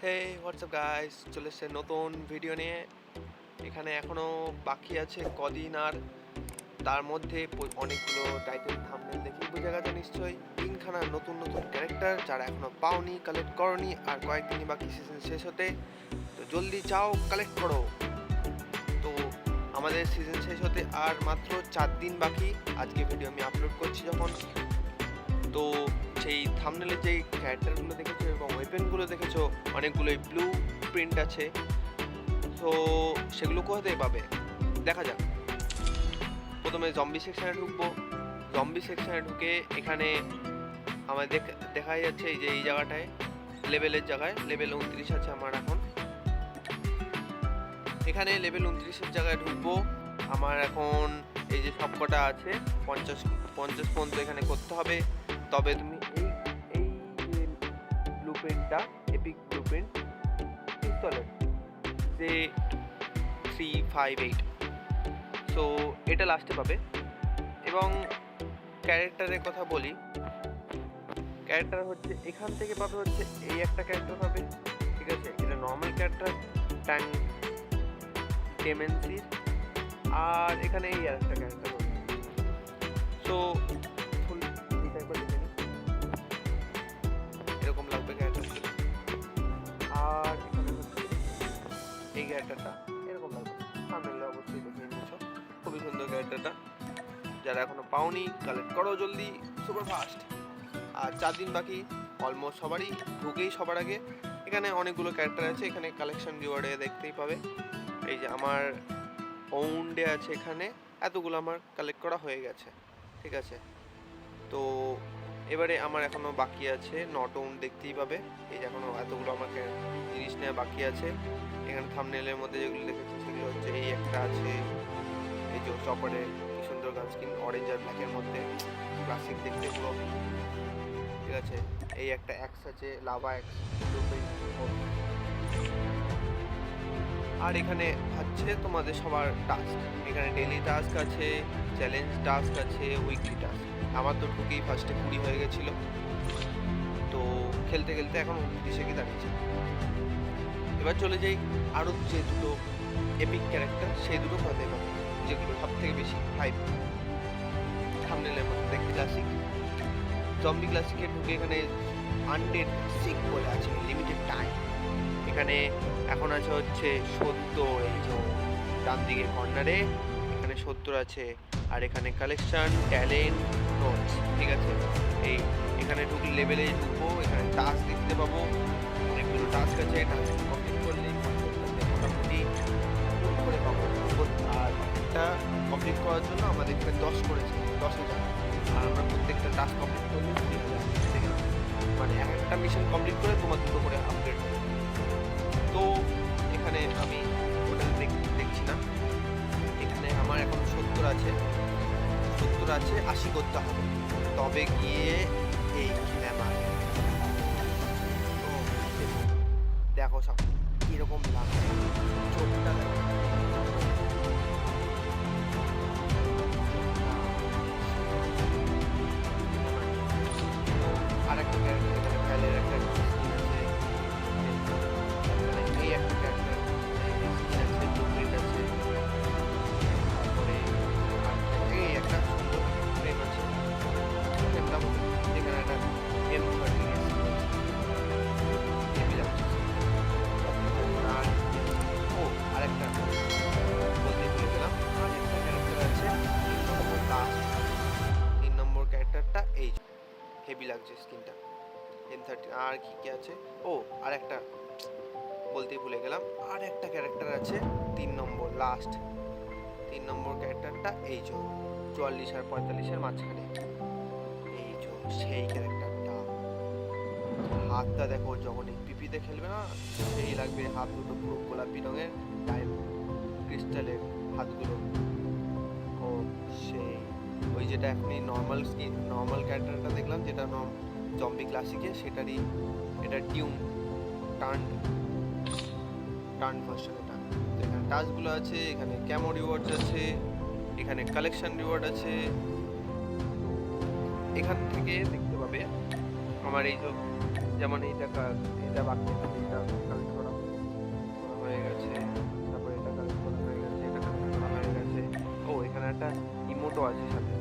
হে WhatsApp guys, চলে এসছে নতুন ভিডিও নিয়ে। এখানে এখনো বাকি আছে কদিন, আর তার মধ্যে অনেকগুলো টাইটেল থাম্বনেল দেখেই বোঝা গেছে নিশ্চয়ই তিনখানা নতুন নতুন ক্যারেক্টার যারা এখনো পাওনি, কালেক্ট করনি, আর কয়েকদিনই বাকি সিজন শেষ হতে। তো জলদি যাও, কালেক্ট করো। তো আমাদের সিজন শেষ হতে আর মাত্র 4 দিন বাকি। আজকে ভিডিও আমি আপলোড করছি যখন, তো সেই থাম্বনেলে যেই ক্যারেক্টারগুলো দেখেছো এবং ওয়েপেনগুলো দেখেছো, অনেকগুলোই ব্লু প্রিন্ট আছে। তো সেগুলো কোথায় পাবে দেখা যাক। প্রথমে জম্বি সেকশনে ঢুকবো। জম্বি সেকশনে ঢুকে এখানে আমার দেখা যাচ্ছে এই যে এই জায়গাটায় লেভেলের জায়গায় লেভেল 29 আছে আমার এখন। এখানে লেভেল 29-এর জায়গায় ঢুকবো। আমার এখন এই যে সব কটা আছে 50 পর্যন্ত এখানে করতে হবে, তবে তুমি এই এই যে ব্লু প্রিন্টটা, এপিক ব্লু প্রিন্ট পিস্তলের যে 358, সো এটা লাস্টে পাবে। এবং ক্যারেক্টারের কথা বলি, ক্যারেক্টার হচ্ছে এখান থেকে পাবে হচ্ছে এই একটা ক্যারেক্টার পাবে, ঠিক আছে? এটা নর্মাল ক্যারেক্টার ট্যাঙ্ক ডেমেন্সির, আর এখানে এই আর একটা ক্যারেক্টার পাবে। সো ফুল এই টাইপের দেখে নিই, এরকম লাগবে ক্যারেক্টার। আর এখানে হচ্ছে এই ক্যারেক্টারটা এরকম লাগবে, সামনে অবশ্যই দেখে নিয়েছো। খুবই সুন্দর ক্যারেক্টারটা, যারা এখনো পাওনি কালেক্ট করো জলদি, সুপার ফাস্ট। আর 4 দিন বাকি অলমোস্ট সবারই ঢুকেই সবার আগে। এখানে অনেকগুলো ক্যারেক্টার আছে, এখানে কালেকশন রিওয়ার্ডে দেখতেই পাবে। এই যে আমার ওউন্ডে আছে, এখানে এতগুলো আমার কালেক্ট করা হয়ে গেছে, ঠিক আছে? তো এবারে আমার এখনও বাকি আছে নট ওউন্ড, দেখতেই পাবে। এই যে এখনও এতগুলো আমাকে জিনিস নেওয়া বাকি আছে। এখানে থাম্বনেলের মধ্যে যেগুলো দেখেছি সেগুলো হচ্ছে এই একটা আছে, এই যে চপারে কি সুন্দর গান স্কিন, অরেঞ্জ আর ব্ল্যাকের মধ্যে, ক্লাসিক দেখতে পুরো, ঠিক আছে? এই একটা অ্যাক্স আছে, লাভা অ্যাক্স। আর এখানে হচ্ছে তোমাদের সবার টাস্ক, এখানে ডেলি টাস্ক আছে, চ্যালেঞ্জ টাস্ক আছে, উইকলি টাস্ক। আমার তো ঢুকেই ফার্স্টে 20 হয়ে গেছিলো, তো খেলতে খেলতে এখন 29-এ গিয়ে দাঁড়িয়েছে। এবার চলে যাই আরও যে দুটো এপিক ক্যারেক্টার, সেই দুটো কথা পাবে, যেগুলো সব থেকে বেশি হাইপ থাম্বনেলের মধ্যে দেখতে। ক্লাসিক জম্বি ক্লাসিকে ঢুকে এখানে আনডেড সিক বলে আছে, লিমিটেড টাইম। এখানে এখন আছে হচ্ছে 70, এই যে ডান দিকে কর্নারে এখানে 70 আছে। আর এখানে কালেকশন, ট্যালেন্ট, নোটস, ঠিক আছে? এই এখানে ঢুকলে লেভেলে ঢুকবো, এখানে টাস্ক দেখতে পাবো, অনেকগুলো টাস্ক আছে। টাস্ক কমপ্লিট করলে মোটামুটি করে পাবো। আর একটা কমপ্লিট করার জন্য আমাদের এখানে 10 করেছে, 10,000। আর আমরা প্রত্যেকটা টাস্ক কমপ্লিট করলে 20,000, ঠিক আছে? মানে একটা মিশন কমপ্লিট করে তোমার দুটো করে আপগ্রেড হবে। তো এখানে আমি ওটা দেখছি না, এখানে আমার এখন 70 আছে, 80 করতে হবে, তবে গিয়ে এই ল্যামার। দেখো সব কীরকম লাগছে, চোখটা দেখো। আর একটা ক্যারেক্টার এখানে ফ্যালের একটা স্কিন আছে, এই একটা ক্যারেক্টার স্কিন আছে, ব্লু প্রিন্ট আছে। তারপরে এই একটা সুন্দর ফ্রেম আছে, ফ্রেমটা এখানে একটা M30 আর আরেকটা বলতে ভুলে গেলাম, আরেকটা ক্যারেক্টার আছে 3 নম্বর ক্যারেক্টারটা, এই হেভি লাগছে স্কিনটা, M30। আর কি আছে, ও আরেকটা বলতেই ভুলে গেলাম, আর একটা ক্যারেক্টার আছে 3 নম্বর লাস্ট, 3 নম্বর ক্যারেক্টারটা এই যে 44 আর 45-এর মাঝখানে, এই যে সেই ক্যারেক্টারটা। হাতটা দেখো, যখন এই পিপিতে খেলবে না সেই লাগবে, হাত দুটো পুরো গোলাপি রঙের ডায়মন্ড ক্রিস্টালের হাতগুলো। ও সেই ওই যেটা এখনই নর্মাল স্কিন, নর্মাল ক্যারেক্টারটা দেখলাম যেটা জম্বি ক্লাসিকে, সেটারই এটা টার্ন ভার্সন এটা। তো এখানে টাস্কগুলো আছে, এখানে ক্যামো রিওয়ার্ডস আছে, এখানে কালেকশন রিওয়ার্ড আছে। এখান থেকে দেখতে পাবে আমার এই যেমন এই টাকা যা বাকি আছে এটা কালেক্ট করা হয়ে গেছে। তারপরে এটা কালেক্ট করা হয়ে গেছে, এটা কালেক্ট করা হয়ে গেছে। ও এখানে একটা ইমোটও আছে সাথে,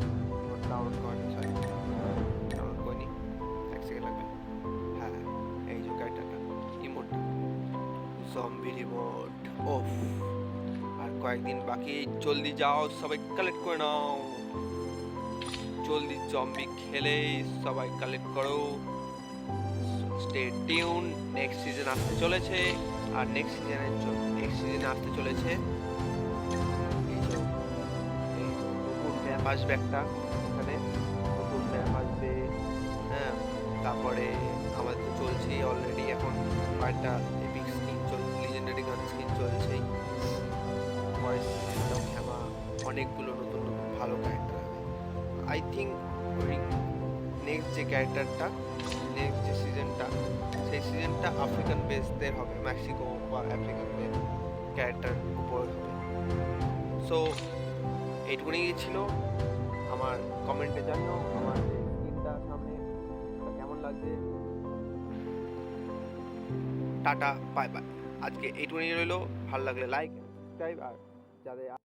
ইমোট ডাউনলোড করা সরি ডাউনলোড করিনি, এক সেকেন্ড লাগবে। হ্যাঁ এই যে ক্যারেক্টারটা ইমোটটা জম্বি রিমোট। ওফ আর কয়েকদিন বাকি, জলদি যাও সবাই কালেক্ট করে নাও, জলদি জম্বি খেলে সবাই কালেক্ট করো। স্টে টিউন, নেক্সট সিজন আসতে চলেছে। আর নেক্সট সিজনে আসতে চলেছে এই যে নতুন ম্যাপ আসবে একটা, এখানে নতুন ম্যাপ আসবে। হ্যাঁ তারপরে আমাদের তো চলছেই অলরেডি এখন কয়েকটা এপিক স্কিন চলছে, লিজেন্ডারি গান স্কিন চলছেই। পরে সিজনটাও খেমা, অনেকগুলো নতুন নতুন ভালো ক্যারেক্টার হবে। আই থিঙ্ক ওই নেক্সট যে ক্যারেক্টারটা, নেক্সট যে সিজনটা, সেই সিজনটা আফ্রিকান বেসদের হবে, মেক্সিকো বা আফ্রিকানদের ক্যারেক্টার উপর হবে। সো এইটুকুনি ছিল। আমার কমেন্টে জানিও আমার যে স্ক্রিনটা সামনে ওটা কেমন লাগছে। টাটা বাই বাই, আজকে এইটুকুনি রইলো। ভালো লাগলে লাইক সাবস্ক্রাইব, আর যাদের